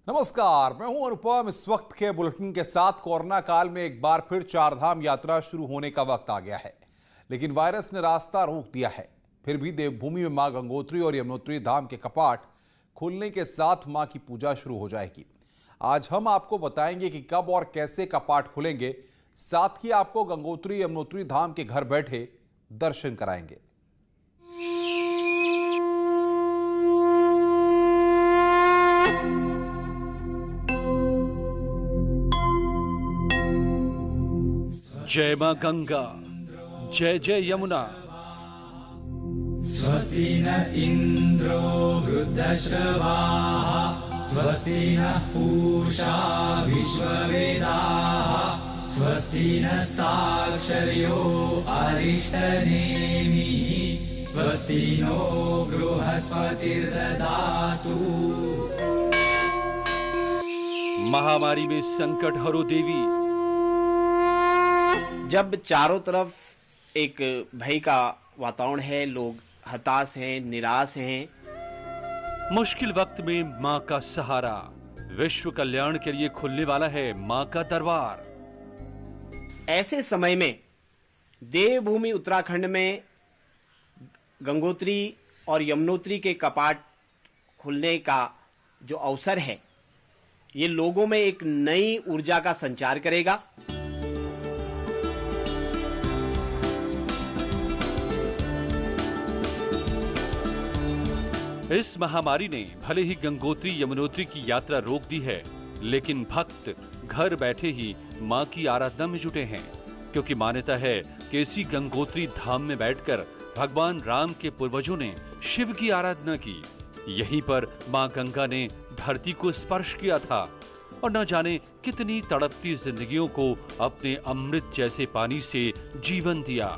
नमस्कार, मैं हूं अनुपम। इस वक्त के बुलेटिन के साथ कोरोना काल में एक बार फिर चारधाम यात्रा शुरू होने का वक्त आ गया है, लेकिन वायरस ने रास्ता रोक दिया है। फिर भी देवभूमि में मां गंगोत्री और यमुनोत्री धाम के कपाट खुलने के साथ मां की पूजा शुरू हो जाएगी। आज हम आपको बताएंगे कि कब और कैसे कपाट खुलेंगे, साथ ही आपको गंगोत्री यमुनोत्री धाम के घर बैठे दर्शन कराएंगे। जय मां गंगा, जय जय यमुना। स्वस्ति न इंद्रो वृद्धश्रवाः, स्वस्ति न पूषा विश्ववेदाः, स्वस्ति नस्ताक्षर्यो अरिष्टनेमिः, स्वस्ति नो बृहस्पतिर्दधातु। महामारी में संकट हरो देवी। जब चारों तरफ एक भय का वातावरण है, लोग हताश हैं, निराश हैं, मुश्किल वक्त में मां का सहारा, विश्व कल्याण के लिए खुलने वाला है मां का दरबार। ऐसे समय में देवभूमि उत्तराखंड में गंगोत्री और यमुनोत्री के कपाट खुलने का जो अवसर है, ये लोगों में एक नई ऊर्जा का संचार करेगा। इस महामारी ने भले ही गंगोत्री यमुनोत्री की यात्रा रोक दी है, लेकिन भक्त घर बैठे ही मां की आराधना में जुटे हैं, क्योंकि मान्यता है कि इसी गंगोत्री धाम में बैठकर भगवान राम के पूर्वजों ने शिव की आराधना की। यहीं पर मां गंगा ने धरती को स्पर्श किया था और न जाने कितनी तड़पती जिंदगियों को अपने अमृत जैसे पानी से जीवन दिया।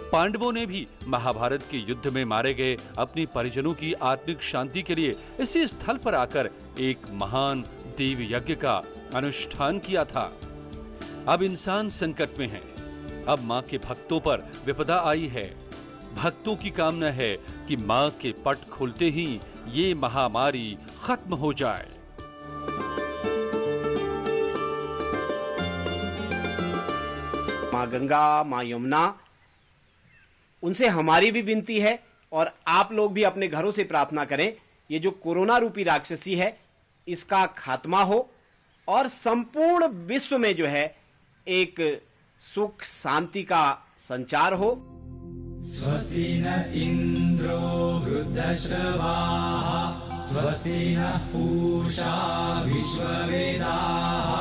पांडवों ने भी महाभारत के युद्ध में मारे गए अपनी परिजनों की आत्मिक शांति के लिए इसी स्थल पर आकर एक महान देव यज्ञ का अनुष्ठान किया था। अब इंसान संकट में है, अब मां के भक्तों पर विपदा आई है। भक्तों की कामना है कि मां के पट खुलते ही ये महामारी खत्म हो जाए। मां गंगा, मां यमुना, उनसे हमारी भी विनती है और आप लोग भी अपने घरों से प्रार्थना करें, ये जो कोरोना रूपी राक्षसी है इसका खात्मा हो और संपूर्ण विश्व में जो है एक सुख शांति का संचार हो। स्वस्ति न इंद्रो वृद्धश्रवाः, स्वस्ति न पूषा विश्ववेदाः,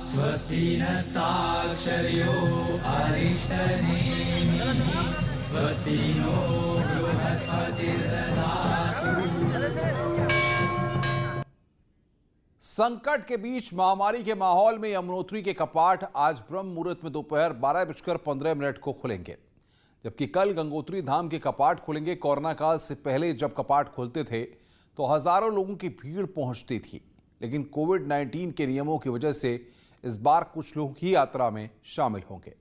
स्वस्ति नस्ताक्षर्यो अरिष्टनेमिः, स्वस्ति नो बृहस्पतिर्दधातु। संकट के बीच महामारी के माहौल में यमुनोत्री के कपाट आज ब्रह्म मुहूर्त में दोपहर 12:15 को खुलेंगे, जबकि कल गंगोत्री धाम के कपाट खुलेंगे। कोरोना काल से पहले जब कपाट खुलते थे तो हजारों लोगों की भीड़ पहुंचती थी, लेकिन कोविड-19 के नियमों की वजह से इस बार कुछ लोग ही यात्रा में शामिल होंगे।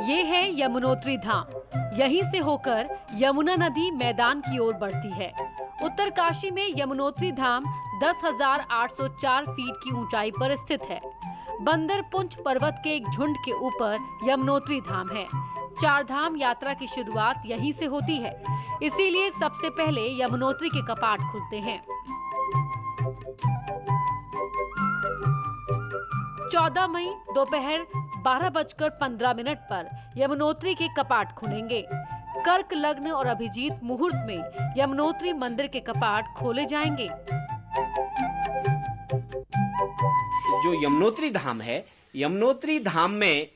ये है यमुनोत्री धाम। यहीं से होकर यमुना नदी मैदान की ओर बढ़ती है। उत्तरकाशी में यमुनोत्री धाम 10,804 फीट की ऊंचाई पर स्थित है। बंदर पुंछ पर्वत के एक झुंड के ऊपर यमुनोत्री धाम है। चारधाम यात्रा की शुरुआत यहीं से होती है, इसीलिए सबसे पहले यमुनोत्री के कपाट खुलते हैं। 14 मई दोपहर 12:15 पर यमुनोत्री के कपाट खुलेंगे। कर्क लग्न और अभिजीत मुहूर्त में यमुनोत्री मंदिर के कपाट खोले जाएंगे। जो यमुनोत्री धाम है, यमुनोत्री धाम में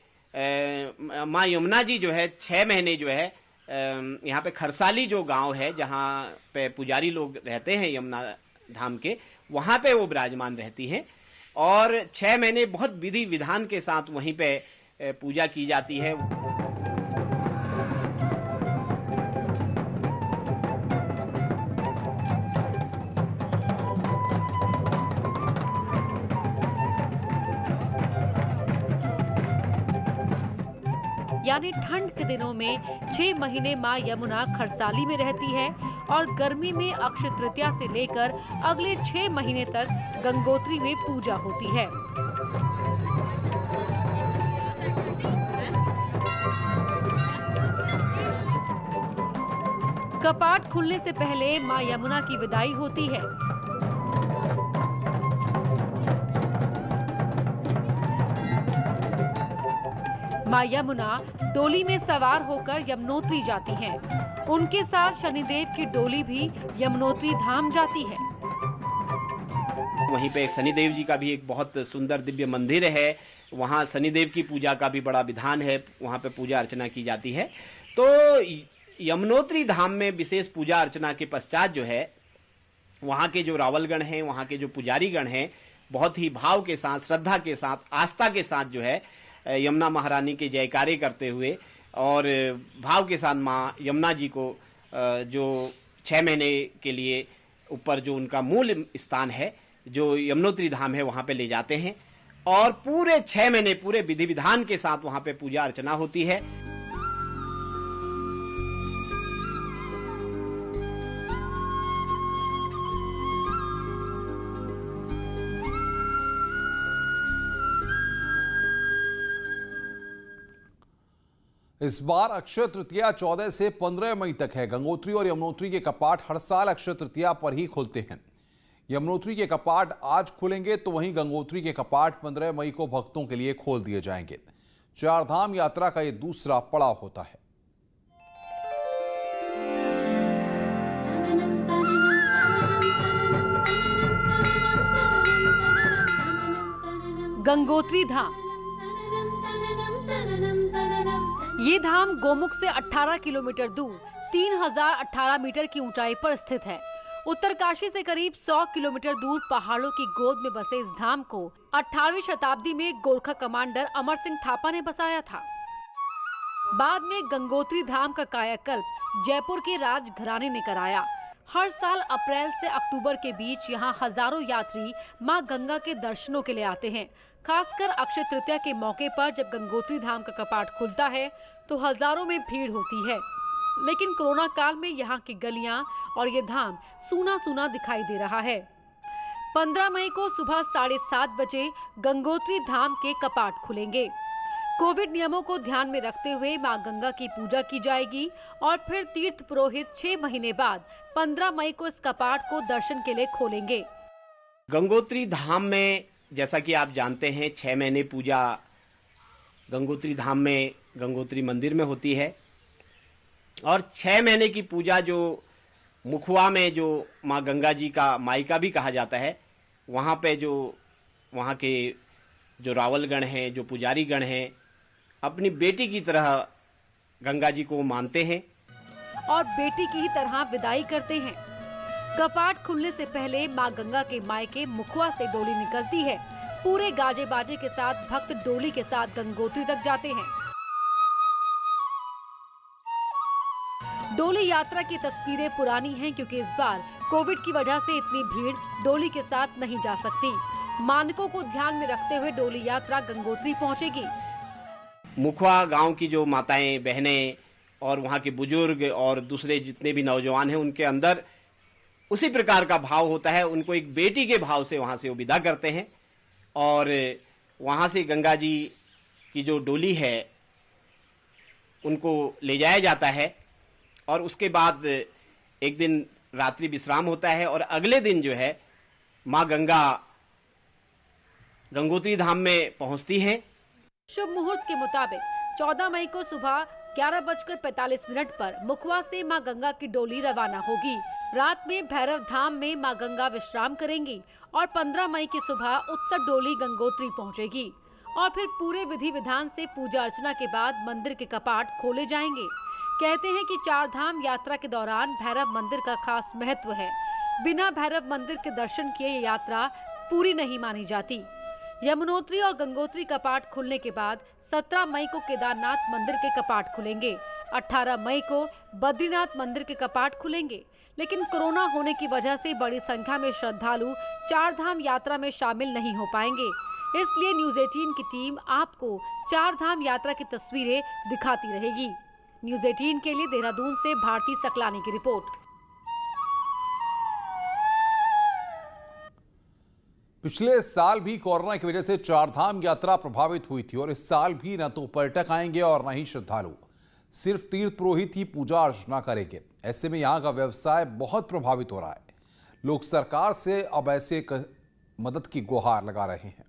माँ यमुना जी जो है 6 महीने जो है यहाँ पे खरसाली जो गांव है जहाँ पे पुजारी लोग रहते हैं यमुना धाम के, वहाँ पे वो विराजमान रहती हैं और 6 महीने बहुत विधि विधान के साथ वहीं पे पूजा की जाती है। यानी ठंड के दिनों में 6 महीने मां यमुना खरसाली में रहती है और गर्मी में अक्षय तृतीया से लेकर अगले 6 महीने तक गंगोत्री में पूजा होती है। कपाट खुलने से पहले मां यमुना की विदाई होती है। मां यमुना डोली में सवार होकर यमुनोत्री जाती हैं। उनके साथ शनिदेव की डोली भी यमुनोत्री धाम जाती है। वहीं पे शनिदेव जी का भी एक बहुत सुंदर दिव्य मंदिर है। वहाँ शनिदेव की पूजा का भी बड़ा विधान है, वहाँ पे पूजा अर्चना की जाती है। तो यमुनोत्री धाम में विशेष पूजा अर्चना के पश्चात जो है, वहाँ के जो रावलगण हैं, वहाँ के जो पुजारी गण हैं, बहुत ही भाव के साथ, श्रद्धा के साथ, आस्था के साथ जो है यमुना महारानी के जयकारे करते हुए और भाव के साथ माँ यमुना जी को जो 6 महीने के लिए ऊपर जो उनका मूल स्थान है, जो यमुनोत्री धाम है, वहाँ पे ले जाते हैं और पूरे 6 महीने पूरे विधि विधान के साथ वहाँ पे पूजा अर्चना होती है। इस बार अक्षय तृतीया 14 से 15 मई तक है। गंगोत्री और यमुनोत्री के कपाट हर साल अक्षय तृतीया पर ही खुलते हैं। यमुनोत्री के कपाट आज खुलेंगे तो वहीं गंगोत्री के कपाट 15 मई को भक्तों के लिए खोल दिए जाएंगे। चारधाम यात्रा का यह दूसरा पड़ाव होता है। गंगोत्री धाम। ये धाम गोमुख से 18 किलोमीटर दूर 3018 मीटर की ऊंचाई पर स्थित है। उत्तरकाशी से करीब 100 किलोमीटर दूर पहाड़ों की गोद में बसे इस धाम को 18वीं शताब्दी में गोरखा कमांडर अमर सिंह थापा ने बसाया था। बाद में गंगोत्री धाम का कायाकल्प जयपुर के राजघराने ने कराया। हर साल अप्रैल से अक्टूबर के बीच यहाँ हजारों यात्री मां गंगा के दर्शनों के लिए आते हैं। खासकर अक्षय तृतीया के मौके पर जब गंगोत्री धाम का कपाट खुलता है तो हजारों में भीड़ होती है। लेकिन कोरोना काल में यहाँ की गलियां और ये धाम सूना सूना दिखाई दे रहा है। 15 मई को सुबह 7:30 बजे गंगोत्री धाम के कपाट खुलेंगे। कोविड नियमों को ध्यान में रखते हुए मां गंगा की पूजा की जाएगी और फिर तीर्थ पुरोहित 6 महीने बाद 15 मई को इस कपाट को दर्शन के लिए खोलेंगे। गंगोत्री धाम में जैसा कि आप जानते हैं 6 महीने पूजा गंगोत्री धाम में गंगोत्री मंदिर में होती है और 6 महीने की पूजा जो मुखुआ में जो माँ गंगा जी का मायका भी कहा जाता है, वहाँ पे जो वहाँ के जो रावलगण हैं, जो पुजारी गण हैं, अपनी बेटी की तरह गंगा जी को मानते हैं और बेटी की ही तरह विदाई करते हैं। कपाट खुलने से पहले मां गंगा के मायके मुखुआ से डोली निकलती है। पूरे गाजे बाजे के साथ भक्त डोली के साथ गंगोत्री तक जाते हैं। डोली यात्रा की तस्वीरें पुरानी हैं क्योंकि इस बार कोविड की वजह से इतनी भीड़ डोली के साथ नहीं जा सकती। मानकों को ध्यान में रखते हुए डोली यात्रा गंगोत्री पहुंचेगी। मुखुआ गांव की जो माताएं, बहनें और वहां के बुजुर्ग और दूसरे जितने भी नौजवान हैं, उनके अंदर उसी प्रकार का भाव होता है। उनको एक बेटी के भाव से वहां से वो विदा करते हैं और वहां से गंगा जी की जो डोली है उनको ले जाया जाता है और उसके बाद एक दिन रात्रि विश्राम होता है और अगले दिन जो है माँ गंगा गंगोत्री धाम में पहुंचती हैं। शुभ मुहूर्त के मुताबिक 14 मई को सुबह 11:45 पर मुखुआ से मां गंगा की डोली रवाना होगी। रात में भैरव धाम में मां गंगा विश्राम करेंगी और 15 मई की सुबह उत्सव डोली गंगोत्री पहुंचेगी और फिर पूरे विधि विधान से पूजा अर्चना के बाद मंदिर के कपाट खोले जाएंगे। कहते हैं कि 4 धाम यात्रा के दौरान भैरव मंदिर का खास महत्व है। बिना भैरव मंदिर के दर्शन किए ये यात्रा पूरी नहीं मानी जाती। यमुनोत्री और गंगोत्री कपाट खुलने के बाद 17 मई को केदारनाथ मंदिर के कपाट खुलेंगे। 18 मई को बद्रीनाथ मंदिर के कपाट खुलेंगे। लेकिन कोरोना होने की वजह से बड़ी संख्या में श्रद्धालु 4 धाम यात्रा में शामिल नहीं हो पाएंगे। इसलिए न्यूज 18 की टीम आपको चार धाम यात्रा की तस्वीरें दिखाती रहेगी। न्यूज 18 के लिए देहरादून से भारती सकलानी की रिपोर्ट। पिछले साल भी कोरोना की वजह से चारधाम यात्रा प्रभावित हुई थी और इस साल भी न तो पर्यटक आएंगे और न ही श्रद्धालु। सिर्फ तीर्थ पुरोहित ही पूजा अर्चना करेंगे। ऐसे में यहाँ का व्यवसाय बहुत प्रभावित हो रहा है। लोग सरकार से अब ऐसे मदद की गुहार लगा रहे हैं।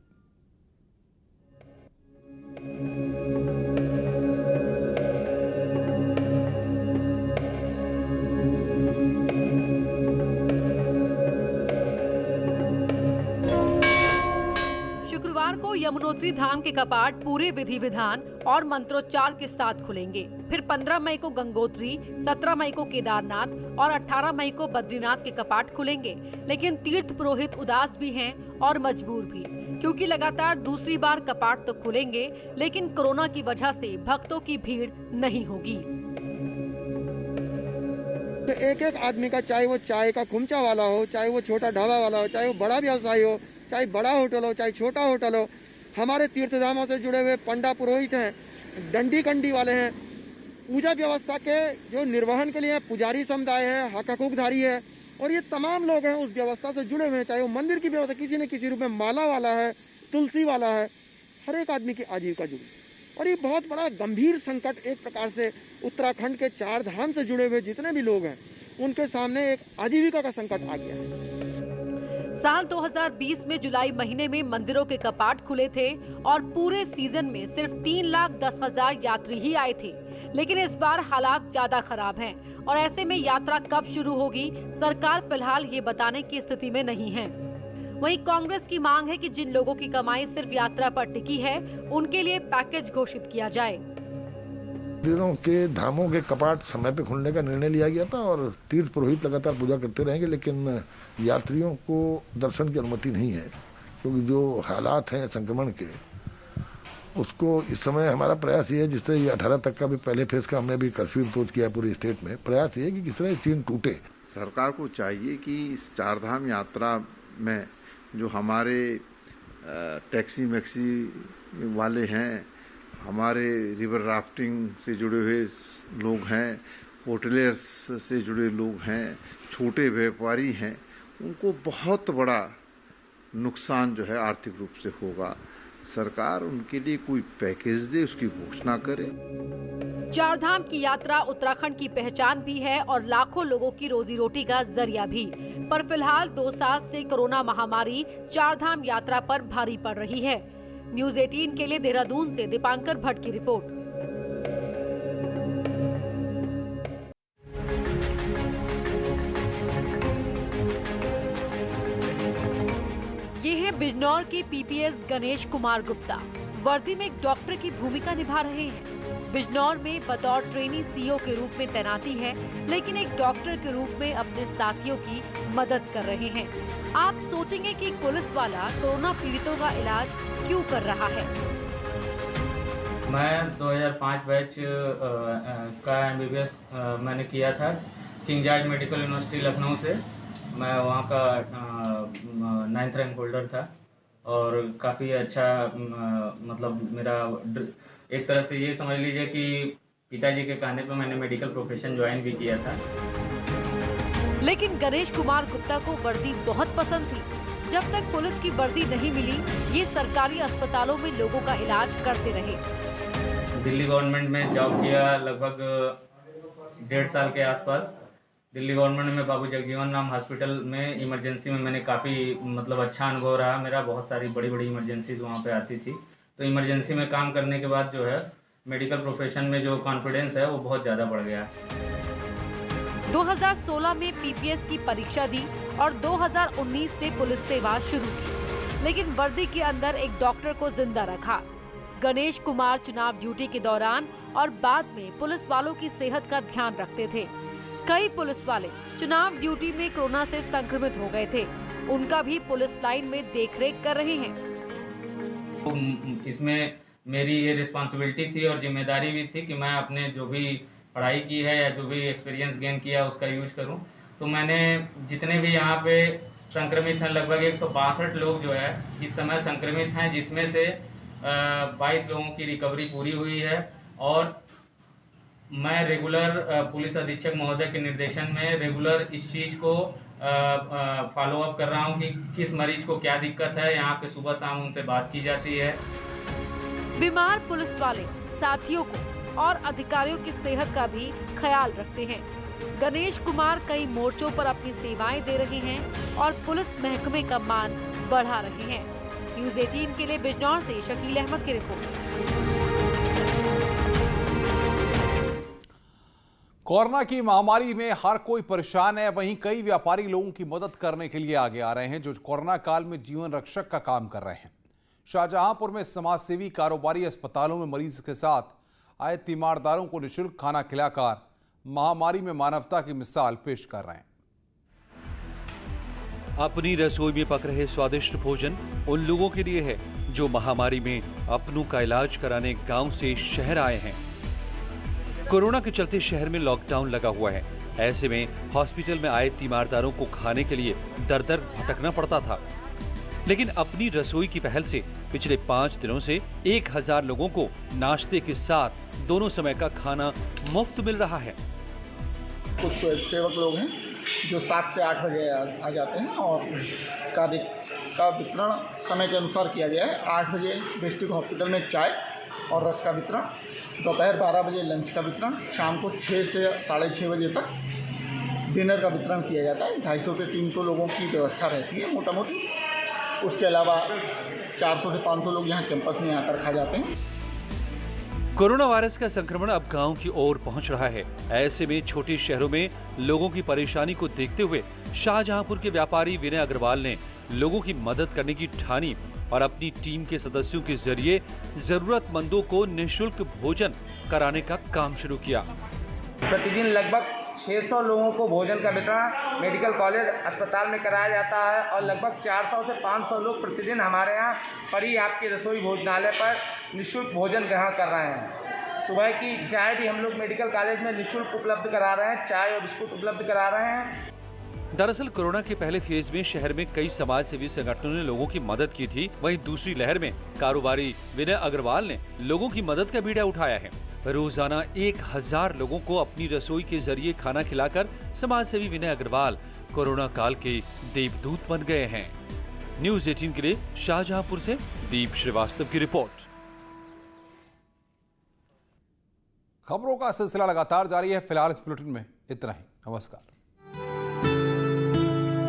शुक्रवार को यमुनोत्री धाम के कपाट पूरे विधि विधान और मंत्रोच्चार के साथ खुलेंगे। फिर 15 मई को गंगोत्री, 17 मई को केदारनाथ और 18 मई को बद्रीनाथ के कपाट खुलेंगे। लेकिन तीर्थ पुरोहित उदास भी हैं और मजबूर भी, क्योंकि लगातार दूसरी बार कपाट तो खुलेंगे, लेकिन कोरोना की वजह से भक्तों की भीड़ नहीं होगी। एक एक आदमी का, चाहे वो चाय का खुमचा वाला हो, चाहे वो छोटा ढाबा वाला हो, चाहे वो बड़ा व्यवसायी हो, चाहे बड़ा होटल हो, चाहे छोटा होटल हो, हमारे तीर्थधामों से जुड़े हुए पंडा पुरोहित हैं, डंडी कंडी वाले हैं, पूजा व्यवस्था के जो निर्वहन के लिए पुजारी समुदाय है, हकहकधारी है, और ये तमाम लोग हैं उस व्यवस्था से जुड़े हुए हैं। चाहे वो मंदिर की व्यवस्था, किसी न किसी रूप में माला वाला है, तुलसी वाला है, हर एक आदमी की आजीविका जुड़ी। और ये बहुत बड़ा गंभीर संकट एक प्रकार से उत्तराखंड के चार धाम से जुड़े हुए जितने भी लोग हैं उनके सामने एक आजीविका का संकट आ गया है। साल 2020 में जुलाई महीने में मंदिरों के कपाट खुले थे और पूरे सीजन में सिर्फ 3,10,000 यात्री ही आए थे। लेकिन इस बार हालात ज्यादा खराब हैं और ऐसे में यात्रा कब शुरू होगी, सरकार फिलहाल ये बताने की स्थिति में नहीं है। वहीं कांग्रेस की मांग है कि जिन लोगों की कमाई सिर्फ यात्रा पर टिकी है, उनके लिए पैकेज घोषित किया जाए। मंदिरों के धामों के कपाट समय पे खुलने का निर्णय लिया गया था और तीर्थ पुरोहित लगातार पूजा करते रहेंगे, लेकिन यात्रियों को दर्शन की अनुमति नहीं है, क्योंकि जो हालात हैं संक्रमण के, उसको इस समय हमारा प्रयास ये है, जिस तरह ये 18 तक का भी पहले फेज का हमने भी कर्फ्यू इम्पोज किया पूरी स्टेट में, प्रयास ये है कि किस तरह चीन टूटे। सरकार को चाहिए कि इस चारधाम यात्रा में जो हमारे टैक्सी मैक्सी वाले हैं, हमारे रिवर राफ्टिंग से जुड़े हुए लोग हैं, होटलियर्स से जुड़े लोग हैं, छोटे व्यापारी हैं, उनको बहुत बड़ा नुकसान जो है आर्थिक रूप से होगा। सरकार उनके लिए कोई पैकेज दे, उसकी घोषणा करे। चारधाम की यात्रा उत्तराखंड की पहचान भी है और लाखों लोगों की रोजी रोटी का जरिया भी। पर फिलहाल 2 साल से कोरोना महामारी चारधाम यात्रा पर भारी पड़ रही है। न्यूज 18 के लिए देहरादून से दीपांकर भट्ट की रिपोर्ट। ये है बिजनौर के पीपीएस गणेश कुमार गुप्ता। वर्दी में एक डॉक्टर की भूमिका निभा रहे हैं। बिजनौर में बतौर ट्रेनी सीओ के रूप में तैनाती है, लेकिन एक डॉक्टर के रूप में अपने साथियों की मदद कर रहे हैं। आप सोचेंगे कि पुलिस वाला कोरोना पीड़ितों का इलाज क्यों कर रहा है। मैं 2005 बैच का MBBS मैंने किया था king George medical university Lucknow से। मैं वहाँ का 9th रैंक होल्डर था और काफ़ी अच्छा मतलब मेरा एक तरह से ये समझ लीजिए कि पिताजी के कहने पे मैंने मेडिकल प्रोफेशन ज्वाइन भी किया था। लेकिन गणेश कुमार गुप्ता को वर्दी बहुत पसंद थी। जब तक पुलिस की वर्दी नहीं मिली, ये सरकारी अस्पतालों में लोगों का इलाज करते रहे। दिल्ली गवर्नमेंट में जॉब किया लगभग 1.5 साल के आसपास। दिल्ली गवर्नमेंट में बाबू जगजीवन राम हॉस्पिटल में इमरजेंसी में मैंने काफ़ी मतलब अच्छा अनुभव रहा मेरा। बहुत सारी बड़ी बड़ी इमरजेंसीज वहाँ पे आती थी। तो इमरजेंसी में काम करने के बाद जो है मेडिकल प्रोफेशन में जो कॉन्फिडेंस है वो बहुत ज़्यादा बढ़ गया। 2016 में पीपीएस की परीक्षा दी और 2019 से पुलिस सेवा शुरू की, लेकिन वर्दी के अंदर एक डॉक्टर को जिंदा रखा। गणेश कुमार चुनाव ड्यूटी के दौरान और बाद में पुलिस वालों की सेहत का ध्यान रखते थे। कई पुलिस वाले चुनाव ड्यूटी में कोरोना से संक्रमित हो गए थे। उनका भी पुलिस लाइन में देखरेख कर रहे हैं। इसमें मेरी ये रिस्पॉन्सिबिलिटी थी और जिम्मेदारी भी थी कि मैं अपने जो भी पढ़ाई की है या जो भी एक्सपीरियंस गेन किया उसका यूज करूं। तो मैंने जितने भी यहाँ पे संक्रमित हैं। लगभग 162 लोग जो है इस समय संक्रमित हैं, जिसमें से 22 लोगों की रिकवरी पूरी हुई है। और मैं रेगुलर पुलिस अधीक्षक महोदय के निर्देशन में रेगुलर इस चीज़ को फॉलो अप कर रहा हूं कि किस मरीज को क्या दिक्कत है। यहाँ पे सुबह शाम उनसे बात की जाती है। बीमार पुलिस वाले साथियों को और अधिकारियों की सेहत का भी ख्याल रखते हैं। गणेश कुमार कई मोर्चों पर अपनी सेवाएं दे रहे हैं और पुलिस महकमे का मान बढ़ा रहे हैं। न्यूज़ 18 के लिए बिजनौर से शकील अहमद की रिपोर्ट। कोरोना की महामारी में हर कोई परेशान है, वहीं कई व्यापारी लोगों की मदद करने के लिए आगे आ रहे हैं जो कोरोना काल में जीवन रक्षक का काम कर रहे हैं। शाहजहांपुर में समाजसेवी कारोबारी अस्पतालों में मरीज के साथ आए तीमारदारों को निःशुल्क खाना खिलाकर महामारी में मानवता की मिसाल पेश कर रहे हैं। अपनी रसोई में पक रहे स्वादिष्ट भोजन उन लोगों के लिए है जो महामारी में अपनों का इलाज कराने गांव से शहर आए हैं। कोरोना के चलते शहर में लॉकडाउन लगा हुआ है। ऐसे में हॉस्पिटल में आए तीमारदारों को खाने के लिए दर दर भटकना पड़ता था, लेकिन अपनी रसोई की पहल से पिछले 5 दिनों से 1000 लोगों को नाश्ते के साथ दोनों समय का खाना मुफ्त मिल रहा है। कुछ सेवक लोग हैं जो 7 से 8 बजे आ जाते हैं और का वितरण समय के अनुसार किया गया है। 8 बजे डिस्ट्रिक्ट हॉस्पिटल में चाय और रस का वितरण, दोपहर 12 बजे लंच का वितरण, शाम को 6 से 6:30 बजे तक डिनर का वितरण किया जाता है। 250 से 300 लोगों की व्यवस्था रहती है मोटा मोटी। उसके अलावा 400 से 500 लोग यहाँ कैंपस में आकर खा जाते हैं। कोरोना वायरस का संक्रमण अब गांव की ओर पहुंच रहा है। ऐसे में छोटे शहरों में लोगों की परेशानी को देखते हुए शाहजहांपुर के व्यापारी विनय अग्रवाल ने लोगों की मदद करने की ठानी और अपनी टीम के सदस्यों के जरिए जरूरतमंदों को निःशुल्क भोजन कराने का काम शुरू किया। प्रतिदिन लगभग 600 लोगों को भोजन का वितरण मेडिकल कॉलेज अस्पताल में कराया जाता है और लगभग 400 से 500 लोग प्रतिदिन हमारे यहाँ परी आपकी रसोई भोजनालय पर निःशुल्क भोजन ग्रहण कर रहे हैं। सुबह की चाय भी हम लोग मेडिकल कॉलेज में निःशुल्क उपलब्ध करा रहे हैं, चाय और बिस्कुट उपलब्ध करा रहे हैं। दरअसल कोरोना के पहले फेज में शहर में कई समाज सेवी संगठनों ने लोगों की मदद की थी, वहीं दूसरी लहर में कारोबारी विनय अग्रवाल ने लोगों की मदद का बीड़ा उठाया है। रोजाना 1000 लोगों को अपनी रसोई के जरिए खाना खिलाकर समाज सेवी विनय अग्रवाल कोरोना काल के देवदूत बन गए हैं। न्यूज़ 18 के लिए शाहजहांपुर से दीप श्रीवास्तव की रिपोर्ट। खबरों का सिलसिला लगातार जारी है। फिलहाल इस बुलेटिन में इतना ही। नमस्कार।